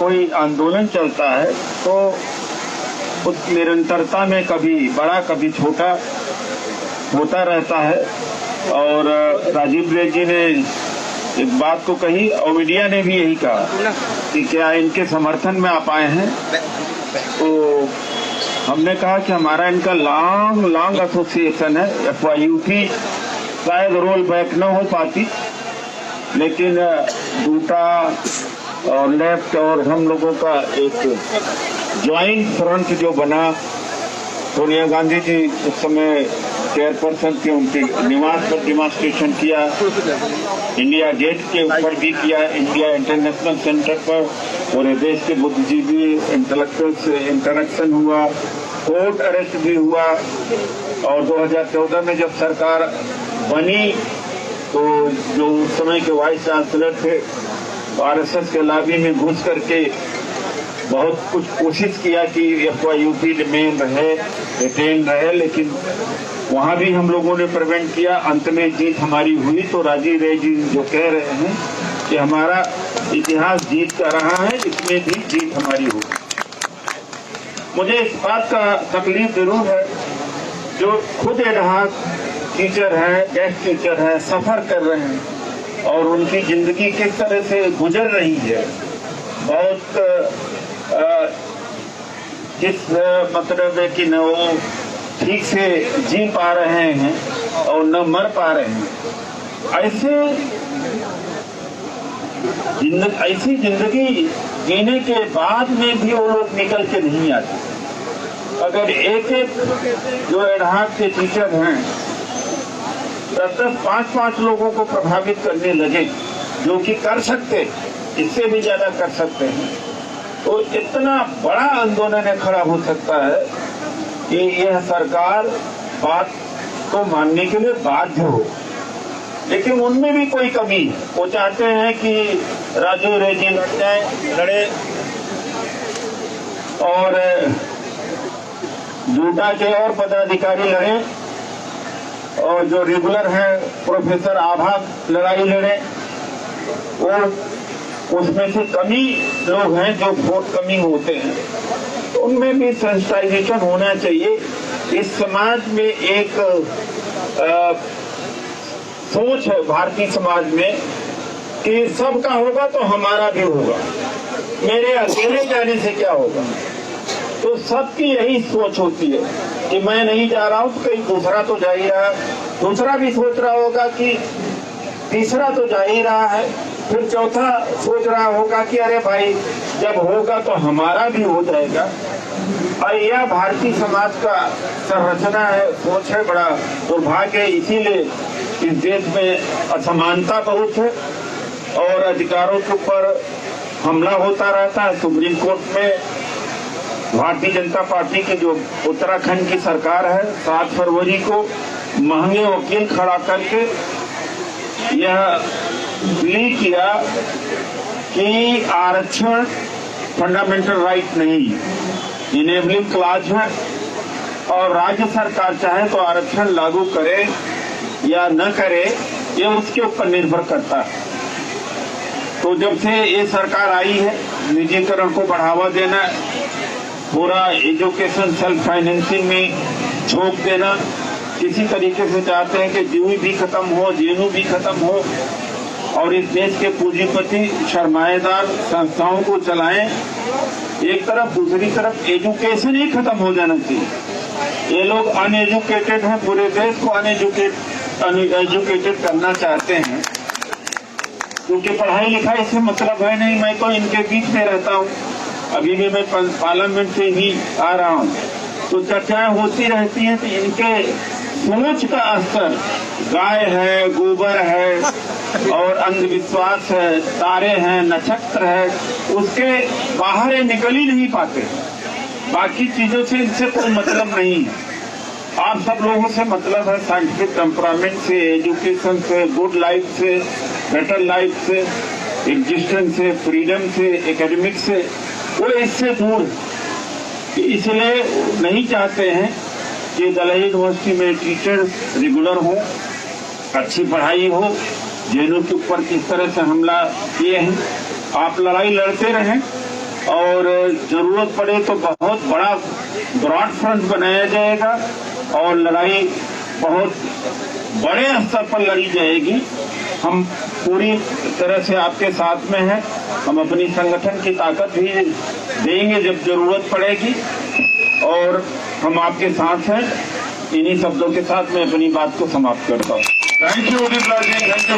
कोई आंदोलन चलता है तो उस निरंतरता में कभी बड़ा कभी छोटा होता रहता है। और राजीव रेड्डी जी ने एक बात को कही और मीडिया ने भी यही कहा कि क्या इनके समर्थन में आप आए हैं। तो हमने कहा कि हमारा इनका लॉन्ग एसोसिएशन है। FYUP शायद रोल बैक न हो पाती, लेकिन दूटा और लेफ्ट और हम लोगों का एक ज्वाइंट फ्रंट जो बना, सोनिया गांधी जी उस समय चेयरपर्सन के उनके निवास पर डिमॉन्स्ट्रेशन किया, इंडिया गेट के ऊपर भी किया, इंडिया इंटरनेशनल सेंटर पर, पूरे देश के बुद्धिजीवी इंटेलेक्चुअल से इंटरेक्शन हुआ, कोर्ट अरेस्ट भी हुआ। और 2014 में जब सरकार बनी तो जो उस समय के वाइस चांसलर थे RSS के लॉबी में घुस करके बहुत कुछ कोशिश किया कि FYUP रिमेन रहे, रिटेन रहे, लेकिन वहां भी हम लोगों ने प्रिवेंट किया। अंत में जीत हमारी हुई। तो राजीव रेड्डी जी जो कह रहे हैं कि हमारा इतिहास जीत का रहा है, इसमें भी जीत हमारी होगी। मुझे इस बात का तकलीफ जरूर है, जो खुद एडहॉक टीचर है, गेस्ट टीचर है, सफर कर रहे हैं और उनकी जिंदगी किस तरह से गुजर रही है, बहुत जिस मतलब है कि न वो ठीक से जी पा रहे हैं और न मर पा रहे हैं। ऐसी जिंदगी जीने के बाद में भी वो लोग निकल के नहीं आते। अगर एक जो एडहॉक के टीचर हैं 10-10, 5-5 लोगों को प्रभावित करने लगे, जो कि कर सकते, इससे भी ज्यादा कर सकते हैं, तो इतना बड़ा आंदोलन खड़ा हो सकता है कि यह सरकार बात को मानने के लिए बाध्य हो। लेकिन उनमें भी कोई कमी है। वो चाहते हैं कि राजीव रेड्डी लड़े और जूटा के और पदाधिकारी लड़े और जो रेगुलर है प्रोफेसर आभा लड़ाई लड़े, और उसमें से कमी लोग हैं जो वोट कमी होते हैं, तो उनमें भी सेंसिटाइजेशन होना चाहिए। इस समाज में एक सोच है भारतीय समाज में कि सबका होगा तो हमारा भी होगा, मेरे अकेले जाने से क्या होगा। तो सबकी यही सोच होती है कि मैं नहीं जा रहा हूं तो कहीं दूसरा तो जा ही रहा, दूसरा भी सोच रहा होगा कि तीसरा तो जा ही रहा है, फिर चौथा सोच रहा होगा कि अरे भाई जब होगा तो हमारा भी हो जाएगा। और यह भारतीय समाज का संरचना है, सोच है। बड़ा दुर्भाग्य है, इसीलिए इस देश में असमानता बहुत है और अधिकारों के ऊपर हमला होता रहता है। सुप्रीम कोर्ट में भारतीय जनता पार्टी की जो उत्तराखंड की सरकार है 7 फरवरी को महंगे वकील खड़ा करके यह प्ली किया कि आरक्षण फंडामेंटल राइट नहीं, इनेबलिंग क्लॉज है और राज्य सरकार चाहे तो आरक्षण लागू करे या न करे, ये उसके ऊपर निर्भर करता है। तो जब से ये सरकार आई है, निजीकरण को बढ़ावा देना, पूरा एजुकेशन सेल्फ फाइनेंसिंग में झोंक देना, किसी तरीके से चाहते हैं कि जीवी भी खत्म हो, जेनू भी खत्म हो और इस देश के पूंजीपति सरमाएदार संस्थाओं को चलाएं एक तरफ, दूसरी तरफ एजुकेशन ही खत्म हो जाना चाहिए। ये लोग अनएजुकेटेड हैं, पूरे देश को अनएजुकेटेड करना चाहते हैं, क्योंकि पढ़ाई लिखाई से मतलब है नहीं। मैं तो इनके बीच में रहता हूँ, अभी भी मैं पार्लियामेंट से ही आ रहा हूँ, तो चर्चाएं होती रहती हैं। तो इनके सोच का स्तर गाय है, गोबर है और अंधविश्वास है, तारे हैं, नक्षत्र है, उसके बाहर निकल ही नहीं पाते। बाकी चीजों से इनसे कोई मतलब नहीं है। आप सब लोगों से मतलब है साइंटिफिक टेम्परामेंट से, एजुकेशन से, गुड लाइफ से, बेटर लाइफ से, एग्जिस्टेंस से, फ्रीडम से, एकेडमिक से, वो इससे दूर। इसलिए नहीं चाहते हैं कि दिल्ली यूनिवर्सिटी में टीचर रेगुलर हो, अच्छी पढ़ाई हो। जेलों के ऊपर किस तरह से हमला किए हैं, आप लड़ाई लड़ते रहें, और जरूरत पड़े तो बहुत बड़ा ब्रॉड फ्रंट बनाया जाएगा और लड़ाई बहुत बड़े स्तर पर लड़ी जाएगी। हम पूरी तरह से आपके साथ में हैं। हम अपनी संगठन की ताकत भी देंगे जब जरूरत पड़ेगी और हम आपके साथ हैं। इन्हीं शब्दों के साथ मैं अपनी बात को समाप्त करता हूँ। Thank you Udit Raj ji, thank you.